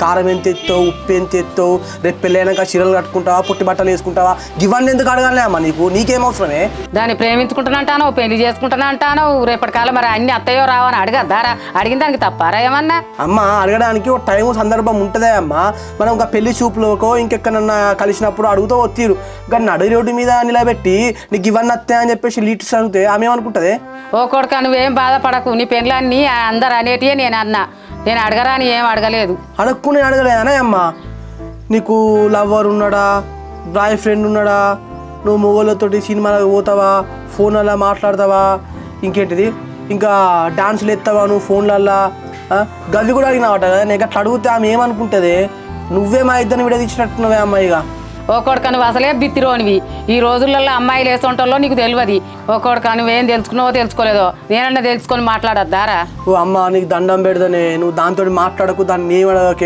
కారం ఎంత ఎత్తావు, ఉప్పు ఎంత ఎత్తావు, రేపు పెళ్ళైనాక చీరలు కట్టుకుంటావా, పుట్టి బట్టలు వేసుకుంటావా, ఇవన్నీ ఎందుకు అడగాలే అమ్మ నీకు? నీకేం అవసరమే? దాన్ని ప్రేమించుకుంటానంటాను, పెళ్లి చేసుకుంటానంటాను, రేపటి కాలం మరి అన్ని అత్తయ్యో రావని అడగద్దారా? అడిగిన దానికి తప్పారా ఏమన్నా? అమ్మ అడగడానికి ఒక టైం సందర్భం ఉంటుందే అమ్మ. మనం ఒక పెళ్లి చూపులోకో ఇంకెక్కడన్నా కలిసినప్పుడు అడుగుతూ వత్తీరు, కానీ నడి రోడ్డు మీద నిలబెట్టి నీకు ఇవన్నీ వస్తాయి అని చెప్పేసి లీటర్స్ అడిగితే ఆమె ఏమనుకుంటుంది? ఓ కొడుక నువ్వేం బాధపడకు, నీ పెళ్ళాన్ని అందరు అనేటియే నేను అన్నా, నేను అడగరా అని ఏం అడగలేదు. అడగకు నేను అడగలేదనే అమ్మ. నీకు లవ్వర్ ఉన్నాడా, బాయ్ ఫ్రెండ్ ఉన్నాడా, నువ్వు మొగోళ్ళతోటి సినిమాలకు పోతావా, ఫోన్లలో మాట్లాడతావా, ఇంకేంటిది ఇంకా డాన్సులు ఎత్తావా నువ్వు ఫోన్లల్లో, గవి కూడా అడిగినావట కదా. నేను అట్లా అడిగితే ఆమె ఏమనుకుంటుంది? నువ్వే మా ఇద్దరిని విడదీసినట్టున్నావే అమ్మాయిగా. ఓ కొడుక నువ్వు అసలే బిత్తిరోనివి, ఈ రోజులలో అమ్మాయిలు వేస్తుంటాలో నీకు తెలియదు. ఓ కొడుక నువ్వేం తెలుసుకున్నావో తెలుసుకోలేదో నేనన్నా తెలుసుకొని మాట్లాడద్దారా? ఓ అమ్మ నీకు దండం పెడదనే, నువ్వు దాంతో మాట్లాడకు, దాన్ని ఏం అడగకే.